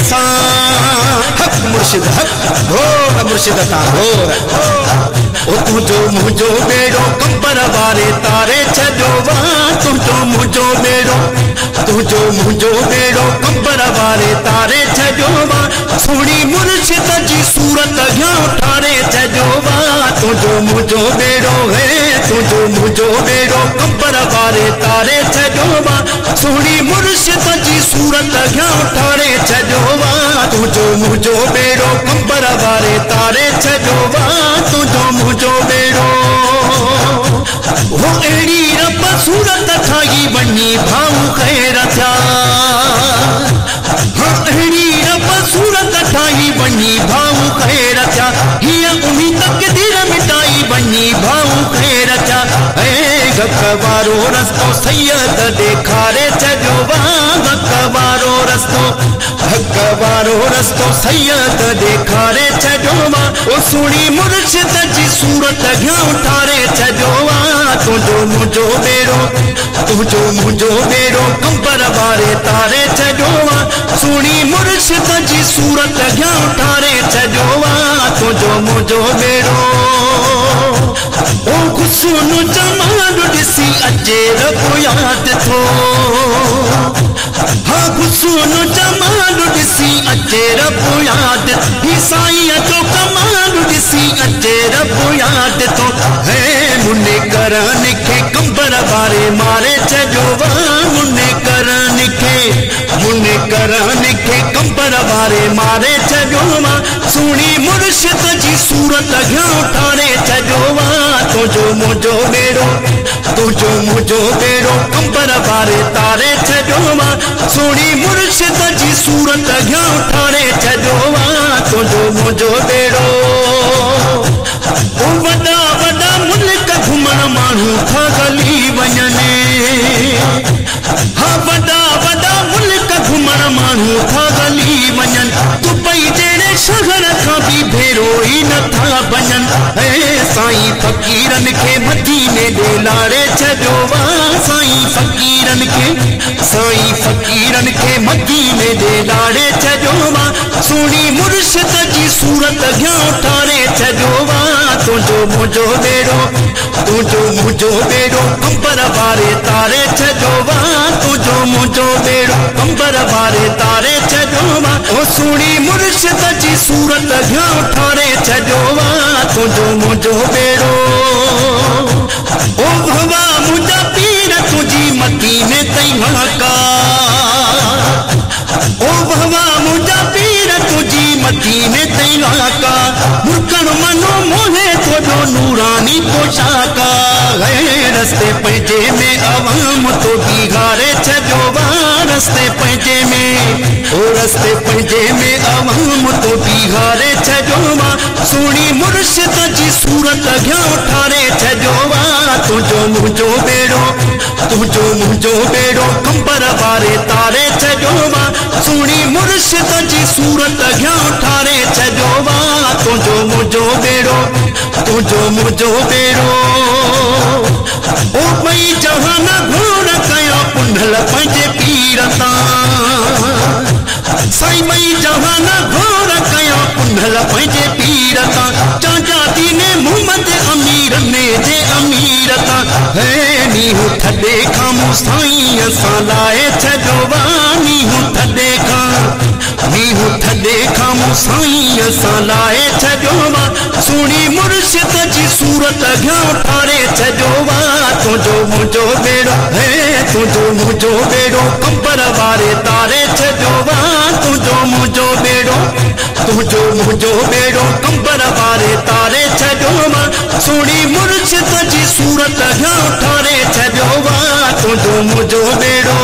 असा हक मुर्शिद हक घोर मुर्शिद ता घोर ओ तुझो मुझो बेड़ो कंबर वारे तारे छजो वा तुझो मुझो बेड़ो कंबर वारे तारे छजो वा सोनी मुर्शिद जी सूरत घ्यो ठारे छजो वा तुझो मुझो बेड़ो है तुझो मुझो बेड़ो कंबर वारे तारे छजो वा सोनी मुर्शिद जी सूरत घ्यो ठारे छजो वा तुझो मुझो बेड़ो कंबर वारे तारे छजो वा तुझो मुझो बेड़ो वो एड़ी रब सूरत ठाई बनी भाऊ खैर था एड़ी रब सूरत ठाई बनी भाऊ खैर था हिया उम्मीद तकदीर मिटाई बनी भाऊ खैर था गकवारो रस्तो सैयद देखारे छजो वा गकवारो रस्तो सैयद देखारे छजो वा ओ सुनी मुर्शिद जी सूरत घ्यो ठारे छजो वा तुझो मुझो बेड़ो कंबर वारे तारे छजो वा सुनी मुर्शिद जी सूरत घ्यो ठारे छजो वा तुझो मुझो बेड़ो ओ गुस्सो जमाल ॾिसी अचे रब याद थो हाँ गुस्सो जमाल ॾिसी अचे रब याद ही साईं जो कमाल ॾिसी अचे रब याद थो है मुने करन खे कंबर वारे मारे छजो वा मुने करन खे कंबर वारे मारे छजो वा सुनी मुर्शिद जी सूरत घ्यो ठारे छजो वा तुझो मुझो बेड़ो कंबर वारे तारे छजो वा सुनी मुर्शिद जी सूरत घ्यो ठारे छजो वा तुझो मुझो बेड़ो वॾा वॾा मुल्क घुमण माण्हू था गली वञनि हाँ वॾा वॾा मुल्क घुमण माण्हू था गली वञनि दुबई जहिड़े शहर खां बि भेरो ई नथा वञनि साईं फ़कीरन खे मदीने ॾे लारे छजो वा साईं फ़कीरन खे मदीने ॾे लारे छजो वा सुनी मुर्शिद जी सूरत घ्यो ठारे छजो वा तुझो मुझो बेड़ो कंबर वारे तारे छजो वा तुझो मुझो बेड़ो कंबर वारे तारे छजो वा ओ सुनी मुर्शिद जी सूरत घ्यो ठारे छजो वा तुझो मुझो बेड़ो ओ भवा मुझा पीर तुझी मती में तई हका ओ भवा मुझा पीर तुझी मती में तई हका मुकण मनो मोहे थोड़ो नूरानी पोशाका रस्ते पंहिंजे में अवाम तो बिगाड़े छजो वा रस्ते पंहिंजे में अवाम तो बिगाड़े छजो वा सुनी मुर्शिद जी सूरत घ्यो ठारे छजो वा तुझो मुझो बेड़ो कंबर वारे तारे छजो वा सुनी मुर्शिद जी सूरत घ्यो ठारे छजो वा तुझो मुझो बेड़ो ओ मई जहान घोर कया पुंडल पंहिंजे पीर तां साईं मई जहान घोर कया पुंडल पंहिंजे पीर तां चाचा दीने मोहम्मद अमीर ने जे अमीर तां है नीहू थॾे खां मूं साईं असां लाए छजो वा नीहू थॾे खां मूं साईं असां लाए छजो वा सुनी मुर्शिद जी सूरत घ्यो ठारे छजो वा तुझो मुझो बेड़ो है तुझो मुझो बेड़ो कंबर वारे तारे छजो वा तुझो मुझो बेड़ो कंबर वारे तारे छजो वा सुनी मुर्शिद जी सूरत घ्यो ठारे छजो वा तुझो मुझो बेड़ो